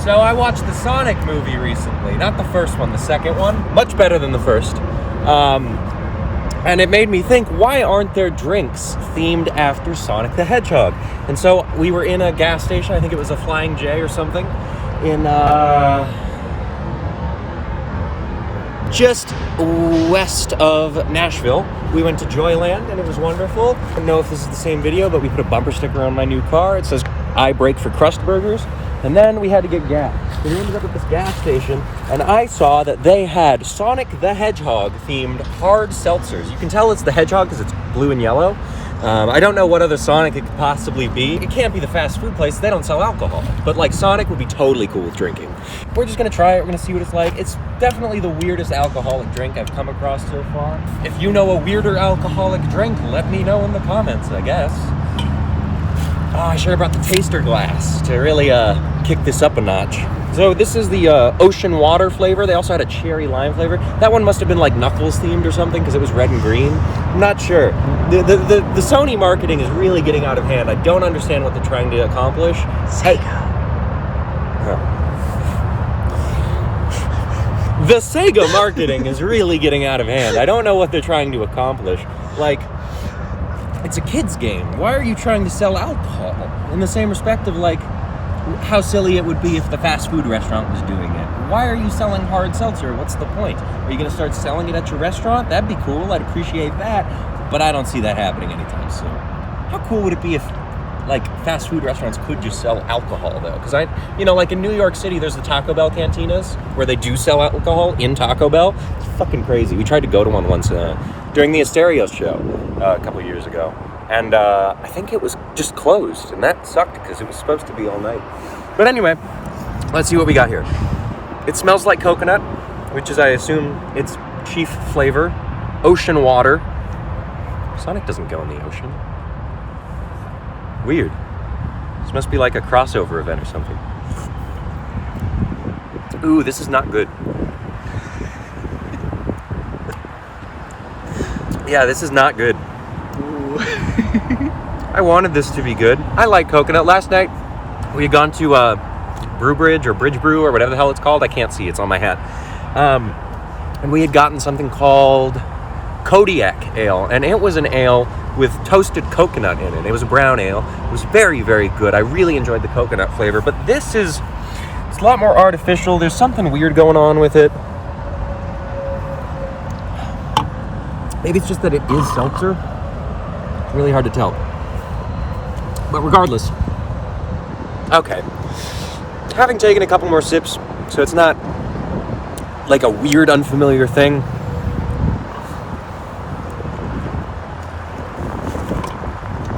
So I watched the Sonic movie recently. Not the first one, the second one. Much better than the first. And it made me think, why aren't there drinks themed after Sonic the Hedgehog? And so we were in a gas station, I think it was a Flying J or something, in just west of Nashville. We went to Joyland and it was wonderful. I don't know if this is the same video, but we put a bumper sticker on my new car. It says, I brake for crust burgers. And then we had to get gas. So we ended up at this gas station, and I saw that they had Sonic the Hedgehog themed hard seltzers. You can tell it's the Hedgehog because it's blue and yellow. I don't know what other Sonic it could possibly be. It can't be the fast food place. They don't sell alcohol. But like Sonic would be totally cool with drinking. We're just gonna try it. We're gonna see what it's like. It's definitely the weirdest alcoholic drink I've come across so far. If you know a weirder alcoholic drink, let me know in the comments, I guess. Oh, I should have brought the taster glass to really kick this up a notch. So this is the ocean water flavor. They also had a cherry lime flavor. That one must have been like Knuckles themed or something because it was red and green. I'm not sure. The Sony marketing is really getting out of hand. I don't understand what they're trying to accomplish. Sega. The Sega marketing is really getting out of hand. I don't know what they're trying to accomplish. Like, it's a kid's game. Why are you trying to sell alcohol? In the same respect of like, how silly it would be if the fast food restaurant was doing it. Why are you selling hard seltzer? What's the point? Are you going to start selling it at your restaurant? That'd be cool. I'd appreciate that. But I don't see that happening anytime soon. How cool would it be if like fast food restaurants could just sell alcohol though? Because like in New York City, there's the Taco Bell cantinas where they do sell alcohol in Taco Bell. It's fucking crazy. We tried to go to one once during the Asterios show a couple of years ago. And I think it was just closed, and that sucked because it was supposed to be all night. But anyway, let's see what we got here. It smells like coconut, which is, I assume, its chief flavor. Ocean water. Sonic doesn't go in the ocean. Weird. This must be like a crossover event or something. Ooh, this is not good. Yeah, this is not good. I wanted this to be good. I like coconut. Last night, we had gone to Brewbridge or Bridge Brew or whatever the hell it's called. I can't see. It's on my hat. And we had gotten something called Kodiak Ale. And it was an ale with toasted coconut in it. It was a brown ale. It was very, very good. I really enjoyed the coconut flavor. But it's a lot more artificial. There's something weird going on with it. Maybe it's just that it is seltzer. It's really hard to tell. But regardless, okay. Having taken a couple more sips, so it's not like a weird, unfamiliar thing.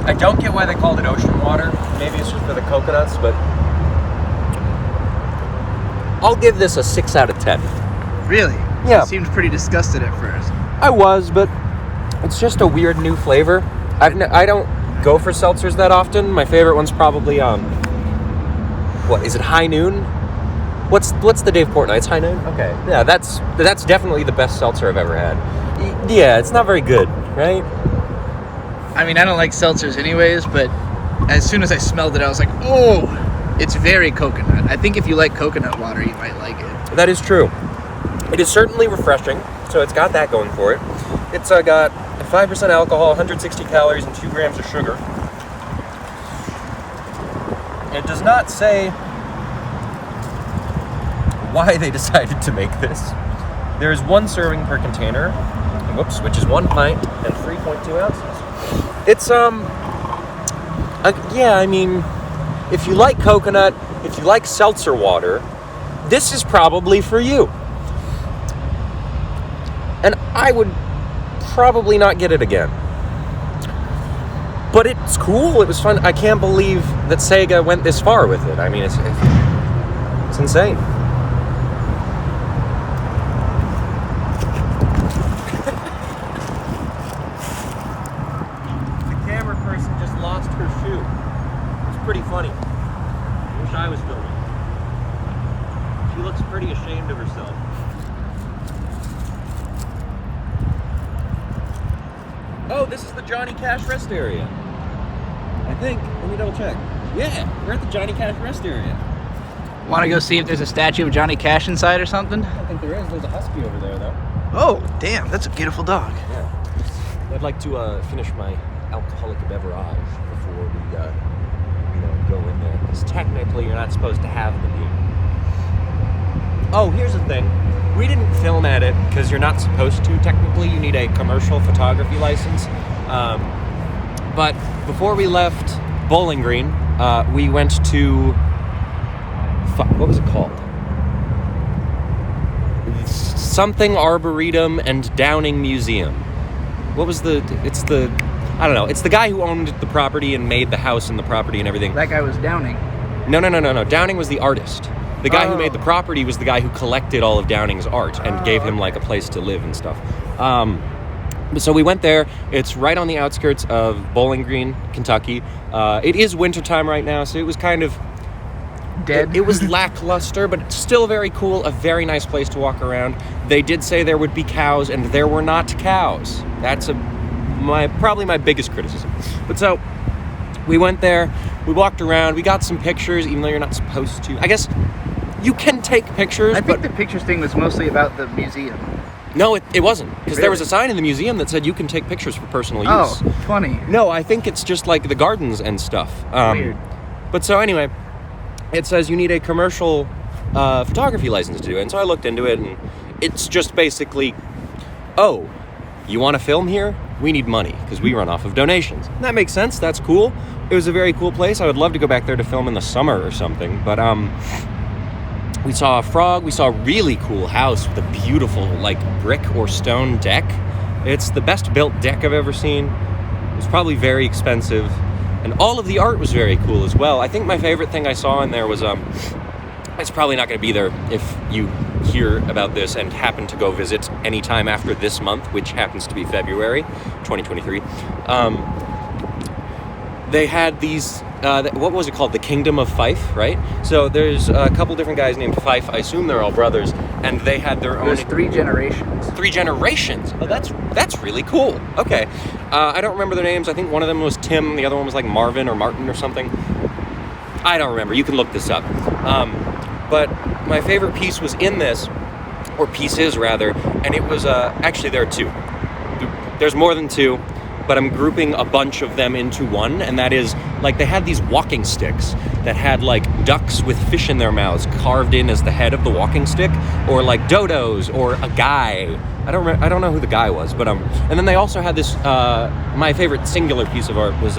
I don't get why they called it ocean water. Maybe it's just for the coconuts, but I'll give this a 6 out of 10. Really? Yeah. You seemed pretty disgusted at first. I was, but it's just a weird new flavor. I don't go for seltzers that often. My favorite one's probably what is it? High Noon? What's the Dave Portnoy? It's High Noon. Okay, yeah, that's definitely the best seltzer I've ever had. Yeah, it's not very good, right? I mean, I don't like seltzers anyways, but as soon as I smelled it, I was like, oh, it's very coconut. I think if you like coconut water, you might like it. That is true. It is certainly refreshing, so it's got that going for it. It's got 5% alcohol, 160 calories, and 2 grams of sugar. It does not say why they decided to make this. There is 1 serving per container, which is 1 pint and 3.2 ounces. It's, yeah, I mean, if you like coconut, if you like seltzer water, this is probably for you. And I would probably not get it again. But it's cool. It was fun. I can't believe that Sega went this far with it. I mean, it's insane. The camera person just lost her shoe. It's pretty funny. I wish I was filming. She looks pretty ashamed of herself. Oh, this is the Johnny Cash rest area. I think. Let me double check. Yeah, we're at the Johnny Cash rest area. Want to go see if there's a statue of Johnny Cash inside or something? I think there is. There's a husky over there, though. Oh, damn, that's a beautiful dog. Yeah. I'd like to finish my alcoholic beverage before we, go in there. Because technically, you're not supposed to have the beer. Oh, here's the thing. We didn't film at it because you're not supposed to. Technically, you need a commercial photography license. But before we left Bowling Green, we went to... what was it called? Something Arboretum and Downing Museum. What was I don't know. It's the guy who owned the property and made the house and the property and everything. That guy was Downing. No. Downing was the artist. The guy who made the property was the guy who collected all of Downing's art and gave him like a place to live and stuff. So we went there. It's right on the outskirts of Bowling Green, Kentucky. It is wintertime right now, so it was kind of dead. It was lackluster, but still very cool. A very nice place to walk around. They did say there would be cows, and there were not cows. That's probably my biggest criticism. But so we went there. We walked around. We got some pictures, even though you're not supposed to. I guess you can take pictures. I think the pictures thing was mostly about the museum. No, it wasn't. Because Really? there was a sign in the museum that said you can take pictures for personal use. Oh, funny. No, I think it's just like the gardens and stuff. Weird. But so anyway, it says you need a commercial photography license to do it. And so I looked into it, and it's just basically, oh, you want to film here? We need money because we run off of donations. And that makes sense. That's cool. It was a very cool place. I would love to go back there to film in the summer or something. But we saw a frog. We saw a really cool house with a beautiful like brick or stone deck. It's the best built deck I've ever seen. It was probably very expensive. And all of the art was very cool as well. I think my favorite thing I saw in there was, it's probably not going to be there if you hear about this and happen to go visit anytime after this month, which happens to be February 2023. They had these, what was it called? The Kingdom of Fife, right? So there's a couple different guys named Fife. I assume they're all brothers. And they had their own... There's 3 generations. 3 generations? Oh, that's really cool. Okay. I don't remember their names. I think one of them was Tim. The other one was like Marvin or Martin or something. I don't remember. You can look this up. But my favorite piece was in this, or pieces rather, and it was, actually there are 2. There's more than 2. But I'm grouping a bunch of them into one, and that is, like, they had these walking sticks that had, like, ducks with fish in their mouths carved in as the head of the walking stick, or, like, dodos, or a guy. I don't know who the guy was, but, and then they also had this, my favorite singular piece of art was,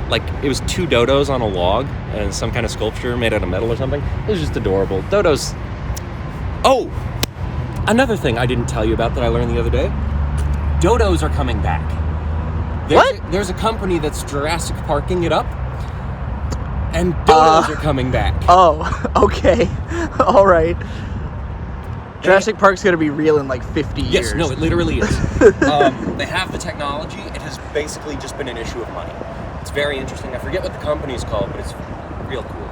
like, it was 2 dodos on a log, and some kind of sculpture made out of metal or something. It was just adorable. Dodos. Oh! Another thing I didn't tell you about that I learned the other day. Dodos are coming back. There's a company that's Jurassic Parking it up, and dodos are coming back. Oh, okay. All right. Jurassic Park's going to be real in like 50 years. Yes, no, it literally is. They have the technology. It has basically just been an issue of money. It's very interesting. I forget what the company's called, but it's real cool.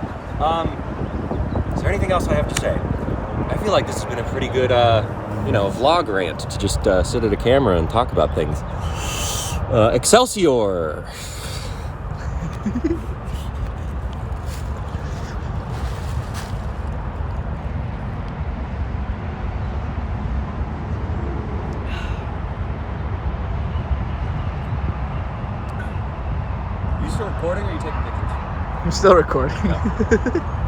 Is there anything else I have to say? I feel like this has been a pretty good, vlog rant to just sit at a camera and talk about things. Excelsior! You still recording or are you taking pictures? I'm still recording. No.